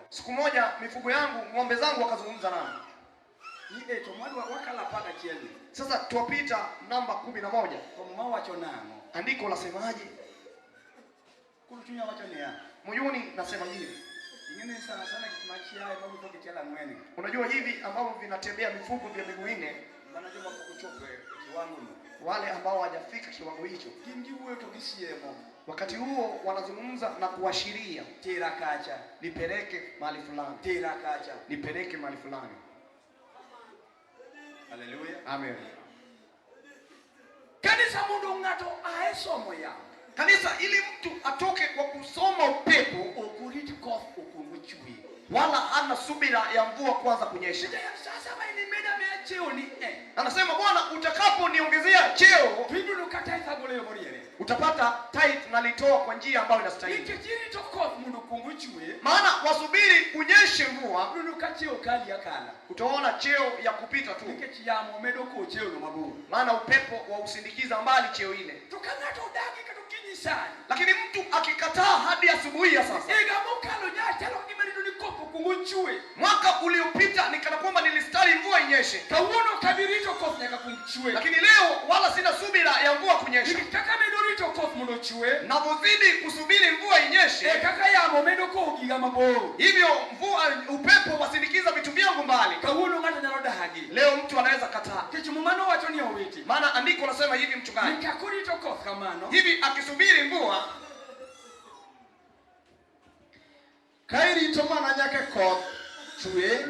Siku moja mifugo yangu, ng'ombe zangu wakazungumza nami. Sasa tuwapita namba 11. Andiko lasemaje? Moyoni nasema hivi. Unajua hivi ambao vinatembea mifugo vya miguu 4, wale ambao hawajafika kiwango hicho, wakati huo wanazungumza na kuashiria, nipeleke mahali fulani, nipeleke mahali fulani. Haleluya. Amen. Kanisa mundu ngato ae somo ya. Kanisa ili mtu atoke kwa kusoma upepo, okuriti kof okunguchui. Wala hana subira ya mvua kwanza kunyesha. Sasa maini meda mea cheo ni Anasema Bwana utakaponiongezea cheo, pindu kata ithagole yomoriere. Utapata tithe na litoa kwa njia ambayo inastahili. Nikijiri to kof mundu kunguchui. Maana wasubiri kunyeshe mvua, pindu kacheo kali akala. Utaona cheo ya kupita tu. Nikechi Yamo medo ko cheo no mabu. Maana upepo wa usindikiza mbali cheo ile. Tukangato dagi katukinyi sana. Lakini mtu akikataa hadi asubuhi ya sasa. Ega mokalo nyachalo kimerido ni kopo kunguchue. Mwaka uliopita nikana kwamba nilistari mvua inyeshe. Kawuno kabirito kof nyaka kunguchue. Lakini leo wala sina subira ya mvua kunyesha. Nikitaka medorito kof muno chue. Navozidi kusubiri mvua inyeshe. Kaka Yamo medo ko ugiga mabo. Hivyo mvua upepo wasindikiza vitu vyangu mbali. Kawuno ngata nyaloda hagi. Leo mtu anaweza kataa. Kichumumano wacho ni owiti. Maana andiko nasema hivi mchungaji. Nikakurito kof kamano. Hivi akisubiri mvua, kairi to mana nyaka koth chue,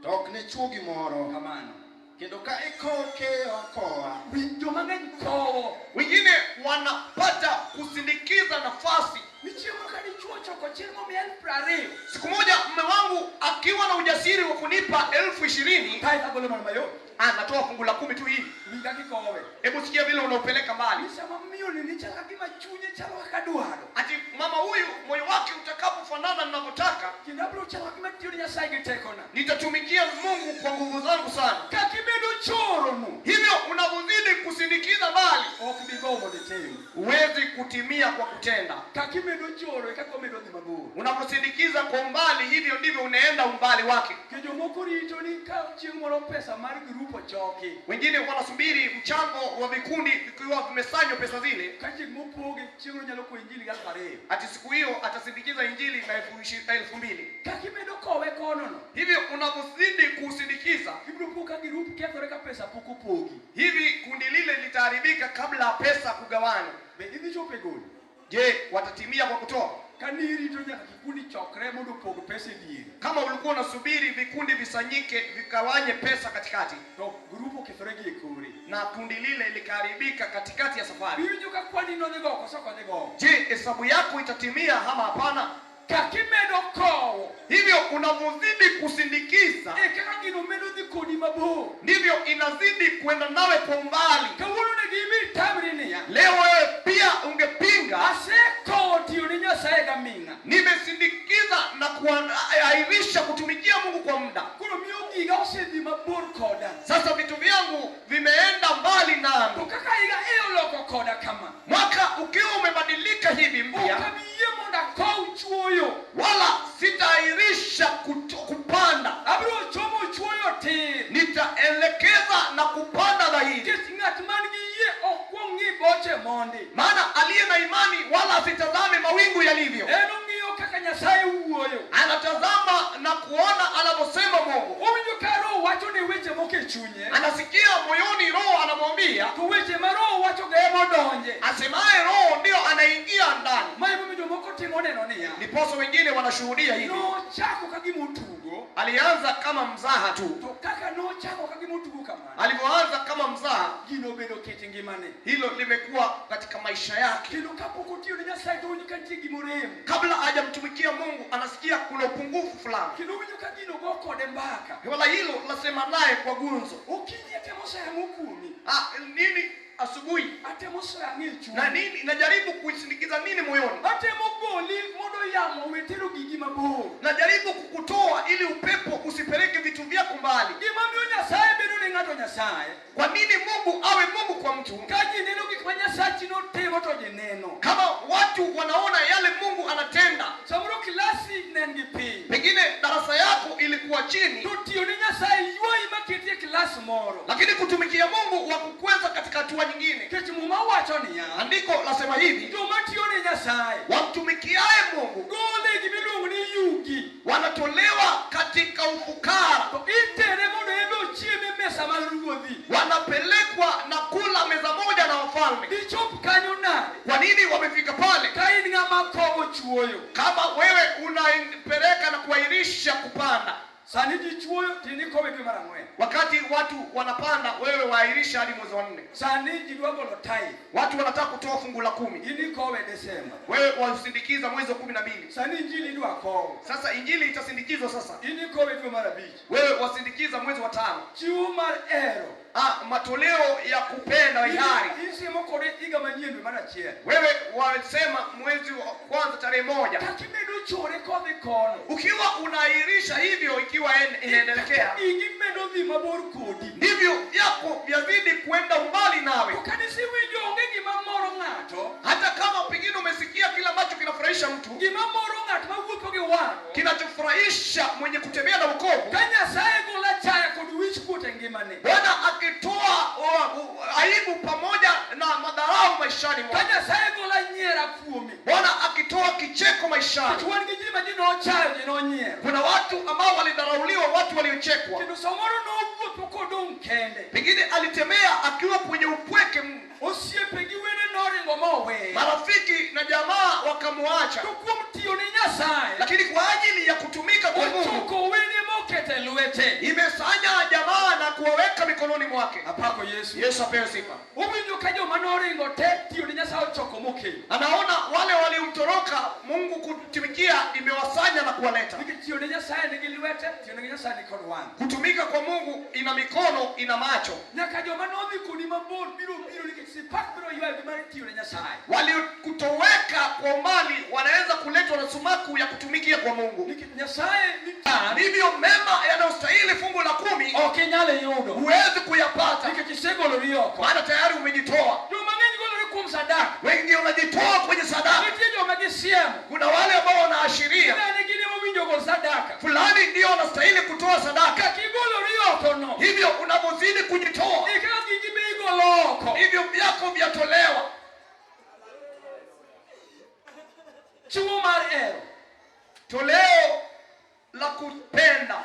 tok ne chugi moro kamano. Kendo ka ikoke okoa. Winjo mang'eny kowo. Wengine wanapata kusindikiza nafasi. Michiemo kani chuo choko chengo 20,000. Siku moja mume wangu akiwa na ujasiri wa kunipa 20,000, Tithe agolo mayo. anatoa fungu la 10 tu hivi. Winga kikowe. Hebu sikia vile unaupeleka mbali. Nisema mioni ni chala kima chunye chalo akaduaro. Ati mama huyu moyo wake utakapofanana ninavyotaka, Kinabro chala kima Tiyone Nyasaye gitekona. nitatumikia Mungu kwa nguvu zangu sana. Kakimedo choro no. Hivyo unavozidi kusindikiza mbali, Okibigomo de teu. huwezi kutimia kwa kutenda. Kakimedo choro ikakomedo ni mabu. Unaposindikiza kwa umbali, hivyo ndivyo unaenda umbali wake. Kejo moko rito ni ka chieng'moro pesa mar grupo choki. Wengine wanasubiri mchango wa vikundi vikiwa vimesanywa pesa zile. Kachi mopoge chieng'ro nyalo ko injili gal pare. Ati siku hiyo atasindikiza injili na 2,000. Kakimedo kowe kono no. Hivyo unapozidi kusindikiza, Kibro puka girupu kethore ka pesa puku pogi. hivi kundi lile litaharibika kabla pesa kugawanywa. Be idhi chope goli. Je, watatimia kwa kutoa? Kaniri to nyaka kikundi chokre mondo pog pesa diere. Kama ulikuwa unasubiri vikundi visanyike vikawanye pesa katikati, To grupo kethore gi ekore. na kundi lile likaharibika katikati ya safari, Biwinjo ka kwani no nego ko soko nego. je, hesabu yako itatimia ama hapana? Kakimedo kowo. Hivyo unavozidi kusindikiza, Kaka gino medo dhi kodi mabo. ndivyo inazidi kwenda nawe kwa umbali. Kawuono ne gimi tamri ni ya. Leo wewe pia ungepinga, Ase kowo Tiyone Nyasaye gamina. nimesindikiza na kuahirisha kutumikia Mungu kwa muda. Kuno miyo giga osedhi mabor koda. Sasa vitu vyangu vimeenda mbali To nami. kaka iga loko koda kama. Mwaka ukiwa umebadilika hivi mpya, Okabiye monda kow chuoyo. wala sitaahirisha kupanda. Abro chomo chuoyo te. Nitaelekeza na kupanda zaidi. Kesi ng'at man gi yie ok wong'i boche monde. Maana aliye na imani wala asitazame mawingu yalivyo. En ong'iyo kaka Nyasaye wuoyo. Anatazama na kuona anavyosema Mungu. Owinjo ka Roho wacho ne weche moke chunye. Anasikia moyoni, Roho anamwambia. To weche ma Roho wacho ga emo donje. Asemaye Roho ndio anaingia ndani. Mae momiyo moko timo neno niya. Ndiposa wengine wanashuhudia hivi. No chako kagima otugo. Alianza kama mzaha tu. To kaka no chako kagima otugo kamano. Alivyoanza kama mzaha, Gino bedo kete ngimane. hilo limekuwa katika maisha yake. Kendo kapok Tiyone Nyasaye to winjo ka nitie gimorem. Kabla hajamtumikia Mungu anasikia kuna upungufu fulani. Kendo winjo ka gino go kode mbaka. Wala hilo lasema naye kwa gunzo. Okinyi atemo sayang'o kuomi. Nini asubuhi? Atemo sayang'e chunyi. Na nini najaribu kuisindikiza nini moyoni? Atemo goli mondo Yamo wetero gigi mabor. Najaribu kukutoa ili upepo usipeleke vitu vyako mbali. Gima miyo Nyasaye bedo ne ng'ato Nyasaye. Kwa nini Mungu awe Mungu kwa mtu? Ka ji neno gik ma Nyasachi notimo to ji neno. Kama watu wanaona yale Mungu anatenda kuwa chini, to Tiyone Nyasaye yuayi maketie klas moro. lakini kutumikia Mungu wa kukweza katika hatua nyingine. Kech muma wacho niya, Andiko lasema hivi, joma tiyone Nyasaye wamtumikiaye Mungu gole gimiluongo ni yugi, wanatolewa katika ufukara, to itere mondo endo chieme mesa mar ruodhi. wanapelekwa na kula meza moja na wafalme. Dichop kanyo nade? Kwa nini wamefika pale? Ka in ng'ama komo chuoyo, Kama wewe unapeleka na kuahirisha kupanda, sani dichuoyo tini kowe dwe mara ng'wen. wakati watu wanapanda, wewe waahirisha hadi mwezi wa 4. Sani jidwa golo tai, Watu wanataka kutoa fungu la 10, ini kowe Desemba. wewe wasindikiza mwezi wa 12. Sani injili dwa kowe, Sasa injili itasindikizwa sasa, ini kowe dwe mara 5. wewe wasindikiza mwezi wa 5. Chiwo mar ero, Matoleo ya kupenda hiari, isimo kode iga manyien dwe mara 1. wewe wasema mwezi wa kwanza tarehe 1. Kakimedo chore kodhi kono, Ukiwa unaahirisha hivyo, ikiwa inaendelea igimedo dhi mabor kodi. ndivyo vyako vyazidi kwenda umbali nawe. Kanisi winjo onge gima moro ng'ato, Hata kama pengine umesikia kila ambacho kinafurahisha mtu, gima moro ng'at mawuotho gi wang'o, kinachofurahisha mwenye kutembea na wokovu, ka Nyasaye gola chaya kod wich kuot e ngimane, Bwana akitoa aibu pamoja na madharau maishani ka mwako, Nyasaye gola nyiera kuomi. Bwana akitoa kicheko maishani. Kech wan gi ji ma ji nochayo ji nonyiero, Kuna watu ambao walidharauliwa, watu waliochekwa, kendo samoro nowuotho kodong' kende. pengine alitembea akiwa kwenye upweke, Osiepe gi wene noringo moweyo, marafiki na jamaa wakamwacha, to kuom tiyone Nyasaye lakini kwa ajili ya kutumika kwa Mungu ochoko wene mokete lwete. imesanya jamaa na kuwaweka mikononi mwake. Apako Yesu. Yesu apewe sifa. Owinjo ka joma noringo te tiyone Nyasaye ochoko mokelo, Anaona wale waliomtoroka Mungu kutumikia imewasanya na kuwaleta. nikech tiyone Nyasaye nigi lwete, tiyone Nyasaye ni kod wang'. Kutumika kwa Mungu ina mikono, ina macho. Nyaka joma nodhi kodi mabor biro nikech sipak biro ywayo gi mar tiyone Nyasaye. Waliokutoweka kwa mbali wanaweza kuletwa na sumaku ya kutumikia kwa Mungu. Nikech Nyasaye Ndivyo mema yanayostahili fungu la 10 ok inyalo yudo, huwezi kuyapata, nikech isegolori oko. maana tayari umejitoa. Joma ng'eny golore kuom sadaka, Wengi wanajitoa kwenye sadaka. nitie joma gisiemo Kuna wale ambao wanaashiria ng'ane gine mowinjo gol sadaka. fulani ndio wanastahili kutoa sadaka. Kaka igolori oko no, Hivyo unapozidi kujitoa, ikaka gigi be igolo oko. hivyo vyako vyatolewa. Chiwo mar ero, Toleo la kupenda,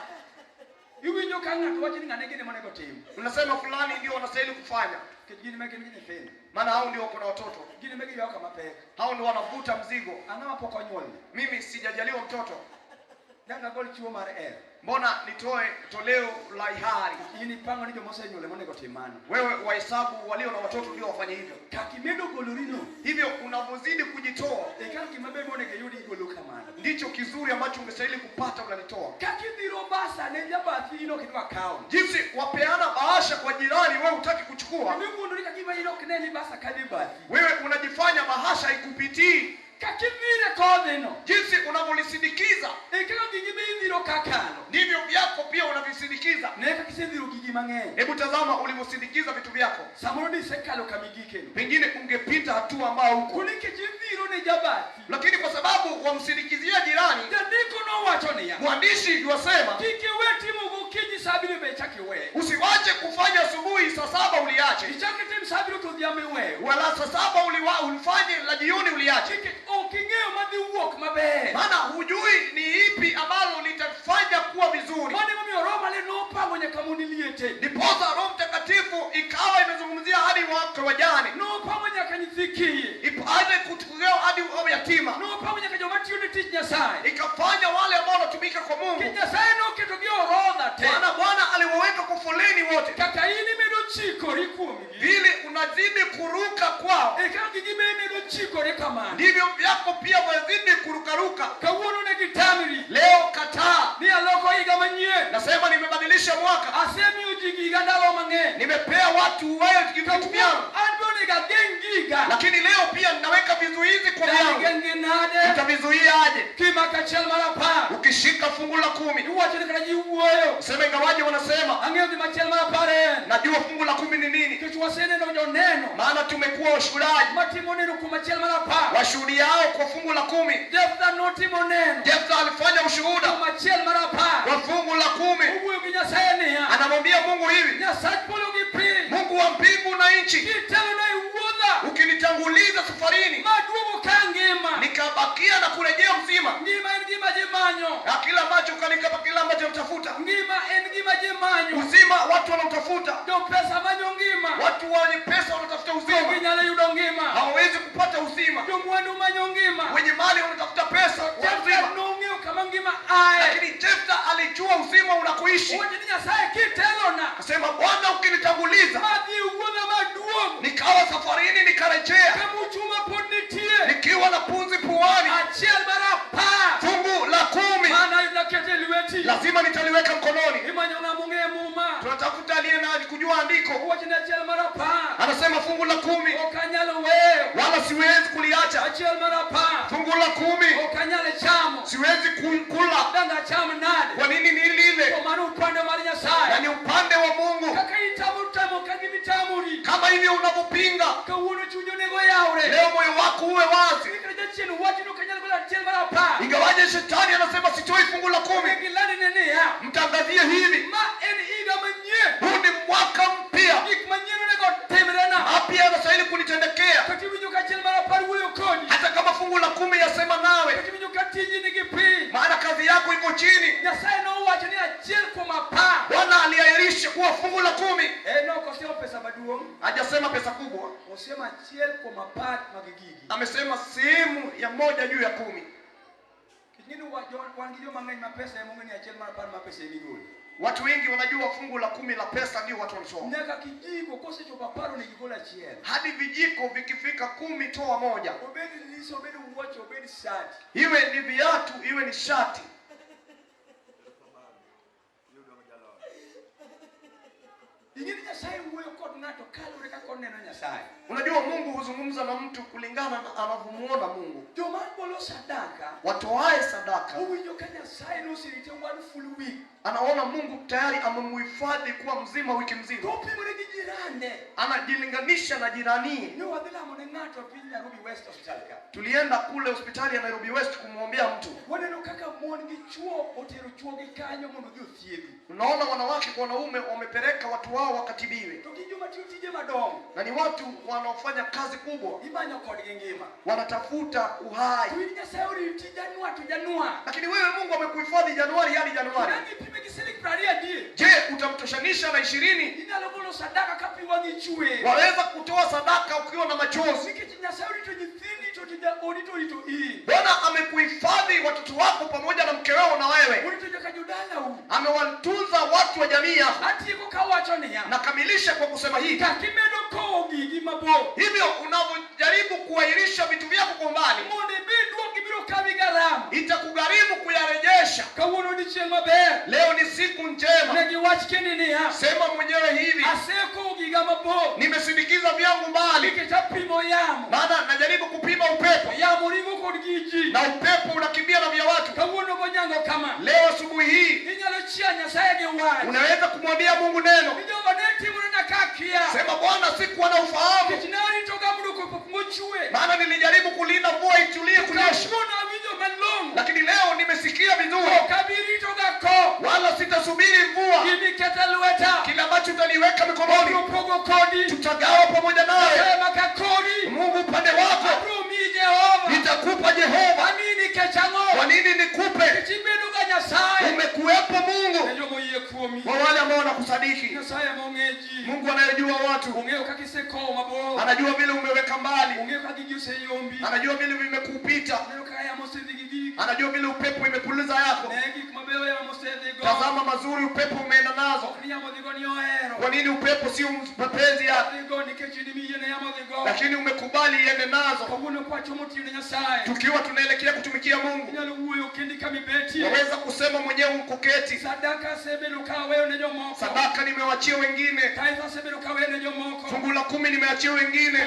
iwinjo ka ng'ato wacho ni ng'ane gine monego tim, unasema fulani ndio wanastahili kufanya, nikech gin me gin gi nyithindo, maana hao ndio wako na watoto, gin me giywa kama pek. hao ndio wanavuta mzigo. Ang'ama pok onyuol, Mimi sijajaliwa mtoto, nyaka gol chiwo mar ero. mbona nitoe toleo la hiari? In ipango ni joma osenyuole monego tim mano. Wewe wahesabu walio na watoto ndio wafanye hivyo. Kaka imedo golorino, Hivyo unapozidi kujitoa, kaka gimaber monego iyudi igolo kamano. ndicho kizuri ambacho ungestahili kupata, unalitoa. Kaka idhiro basa ne jabathi ino kidwa kawo, Jinsi wapeana bahasha kwa jirani, wewe hutaki kuchukua, miwuondori ka gima ino ok ne ni basa kadhi bathi. wewe unajifanya bahasha ikupitii. Kaka idhire kodhino, Jinsi unavyolisindikiza kaka gigi be idhiro kakano, ndivyo vyako pia unavisindikiza. ne kaka isedhiro gigi mang'eny. Hebu tazama ulivyosindikiza vitu vyako. Samoro nisekalo kamigikeno, Pengine ungepita hatua ambayo huko, nikech idhiro ne jabathi. lakini kwa sababu wamsindikizia jirani, Jandiko nowacho niya, mwandishi yuwasema kik iwe timo gokinyi sa abiriyo be ichak iwe. usiwache kufanya asubuhi saa 7 uliache, Ichak itim sa abiriyo to odhiambo iweyo. wala saa 7 ulifanye la jioni uliache, Nikech ok ing'eyo madhi wuok maber. maana hujui ni ipi ambalo litafanya kuwa vizuri. Mane momiyo Roho Maler nopango nyaka mon liete. Ndiposa Roho Mtakatifu ikawa imezungumzia hadi wake wajane, Nopango nyaka nyithi kiye. ipate kutukio hadi wao yatima, Nopango nyaka joma tiyo ne tich Nyasaye. ikafanya wale ambao wanatumika kwa Mungu, Nikech Nyasaye noketo gi orodha te. maana Bwana aliwaweka kwa foleni wote. Kaka in imedo chikori kuomgi, Vile unazidi kuruka kwao, kaka gigi be imedo chikore kamano. ndivyo vyako pia wazidi kurukaruka. Kawuono ne gitamri Leo kataa, ni aloko higa manyien. nasema nimebadilisha mwaka, Asemiyo ji giga ndalo mang'eny. nimepea watu wewe vitu vyangu, An be onego ageng' giga. lakini leo pia ninaweka vizuizi kwa vyangu. Geng'e nade? Utavizuiaje? Kimaka achiel mar 10. Ukishika fungu la 10, Iwacho ni kata ji wuoyo. sema ingawaje wanasema Ang'eyo gima achiel mar 10 en. najua fungu la 10 ni nini, Nikech waseneno joneno maana tumekuwa washuhudaji, matimo neno kuom achiel mar 10. washuhudiao kwa fungu la 10. Jeftha notimo neno Jephthah alifanya ushuhuda kuom achiel mar 10. kwa fungu la 10. Anamwambia Mungu hivi, Mungu wa mbingu na nchi, ukinitanguliza safarini nikabakia na kurejea mzima, na kila ambacho kanikapa, kila ambacho natafuta uzima, watu wanaotafuta, watu wenye pesa wanatafuta uzima, hawawezi kupata uzima. Wenye mali wanatafuta pesa uzima, lakini Jefta alijua uzima unakuishi. Akasema, Bwana ukinitanguliza nikawa safarini nikarejea nikiwa na punzi puani, fungu la 10 lazima nitaliweka mkononi. Tunatafuta aliye na kujua andiko. Anasema fungu la 10 wala siwezi kuliacha. Fungu la 10 siwezi kula. Kwa nini? Ni lile na ni upande wa Mungu. Kama hivyo unavyopinga leo, moyo wako uwe wazi. Ingawaje shetani anasema sitoi fungu la 10, mtangazie hivi, huu ni mwaka mpya, mapya yanastahili kunitendekea. Hata kama fungu la 10 yasema nawe, maana kazi yako iko chini. Bwana aliahirisha kuwa fungu la 10. Hajasema pesa kubwa, amesema sehemu ya 1 juu ya 10. Watu wengi wanajua fungu la 10 la pesa ndio watu wanasoma. Hadi vijiko vikifika 10 toa 1. Iwe ni viatu, iwe ni shati. Unajua Mungu huzungumza na mtu kulingana na anavyomuona Mungu. Watoae sadaka, anaona Mungu tayari amemhifadhi kuwa mzima wiki mzima. Anajilinganisha na jirani. Tulienda kule hospitali ya Nairobi West kumwombea mtu. Unaona wanawake kwa wanaume wamepeleka watu wao wakatibiwe. Na ni watu wanaofanya kazi kubwa, wanatafuta uhai. Lakini wewe Mungu amekuhifadhi Januari hadi Januari. Je, utamtoshanisha na 20? Waweza kutoa sadaka ukiwa na machozi. Bwana amekuhifadhi watoto wako pamoja na mke wao na wewe. Amewatunza watu wa jamii yako. Na kamilisha kwa kusema hii, hivyo unavyojaribu kuahirisha vitu vyako kwa mbali, itakugharimu kuyarejesha. Leo ni siku njema. Sema mwenyewe hivi, nimesindikiza vyangu mbali, maana najaribu kupima upepo, na upepo unakimbia na vya watu. Leo asubuhi hii unaweza kumwambia Mungu neno. Sema, Bwana sikuwa na ufahamu, maana nilijaribu kulinda mvua itulie kunyesha, lakini leo nimesikia vizuri, wala sitasubiri mvua. Kila ambacho utaliweka mikononi tutagawa pamoja nawe. Mungu upande wako, nitakupa Jehova. Kwa nini nikupe? Umekuwepo Mungu kwa wale ambao wanakusadiki. Mungu anayejua watu, anajua vile umeweka mbali, anajua vile vimekupita, anajua vile upepo imepuliza yako. Tazama mazuri upepo umeenda nazo. Kwa nini upepo sio mapenzi yako, lakini umekubali iende nazo? Tukiwa tunaelekea kutumikia Mungu, waweza kusema mwenyewe ukoketi, sadaka nimewachia wengine, fungu la 10 nimeachia wengine,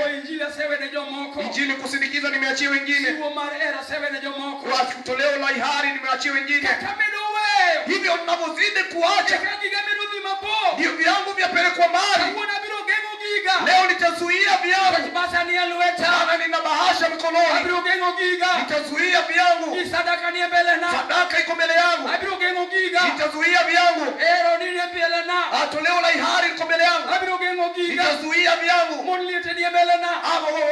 injili kusindikiza nimeachia wengine, kwa toleo la ihari nimeachia wengine. Hivyo tunapozidi kuacha, ndio vyangu vyapelekwa mbali. Leo nitazuia vyangu, maana nina bahasha mikononi. Nitazuia vyangu, sadaka iko mbele yangu. nitazuia vyangu. Ohero nini mbele na. Toleo la hiari liko mbele yangu. Abiro gengo giga. Nitazuia vyangu. Mondiliete ni mbele na.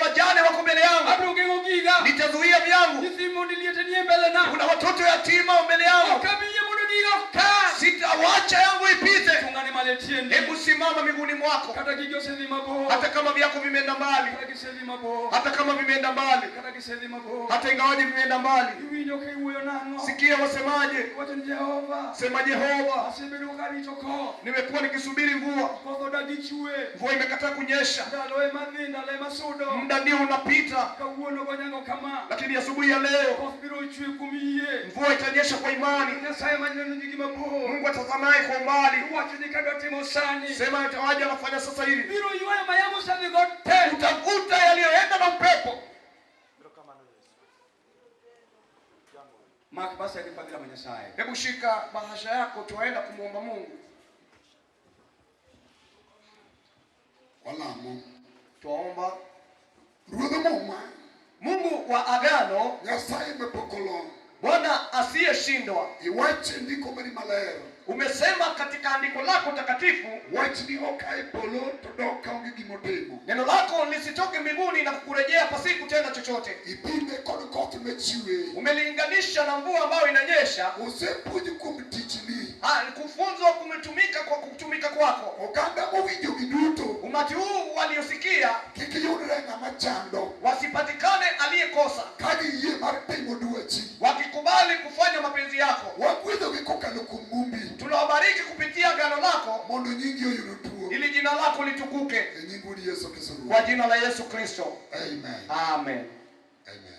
Wajane wako mbele yangu. Abiro gengo giga. Nitazuia vyangu. Nisi mondiliete ni mbele na. Kuna watoto yatima mbele yangu. Kabiye mondiliga ka. Sitawacha yangu ipite. Tungane maletiende. Hebu simama miguuni mwako. Kata gigyo sevi mabo. Hata kama vyako vimeenda mbali. Kata gisevi mabo. Hata kama vimeenda mbali. Kata gisevi mabo. Hata ingawaje vimeenda mbali. Iwinyo kai uyo nano. Sikia wasemaje. Wacha Jehova. Sema Jehova. Asebero kari toko. Nimekuwa nikisubiri mvua. Kodho dagichue. Mvua imekataa kunyesha. Ndaloe madhinda le masudo. Muda ndio unapita. Kawuono gonyango kama. Lakini asubuhi ya leo Kofbiro ichue kumiye. mvua itanyesha kwa imani. Nyasaye maneno nyingi mabo. Mungu atazamaye kwa mbali. Wacha nikadwa timo sani. Sema atawaje anafanya sasa hivi. Biro yuaya mayamu sani gote. Utakuta yaliyoenda na upepo. Mark basi akipangira Nyasaye. Hebu shika bahasha yako tuwaenda kumuomba Mungu. Walamo. Tuomba. Mungu wa agano, Nyasaye mepokolo. Bwana asiyeshindwa. Iwache ndiko meri malero. Umesema katika andiko lako takatifu, wachi ni okai polo todoka onge gimotimo. Neno lako lisitoke mbinguni na kukurejea pasi kutenda chochote. Ipinde kod koth mechiwe. Umelinganisha na mvua ambayo inanyesha. Usepuji kumtichini. Kufunzwa kutumika kwako. Oganda mowinjo giduto. Umati huu waliosikia kikiyudre ng'ama chando. Wasipatikane aliyekosa. Kagi yie mar timo dwachi. Wakikubali kufanya mapenzi yako. Wagwedho gikokalo kumumbi. Tunawabariki kupitia agano lako. Mondo nyingi oyudo tuo. Ili jina lako litukuke. Nyingi Yesu Kristo. Kwa jina la Yesu Kristo. Amen. Amen. Amen.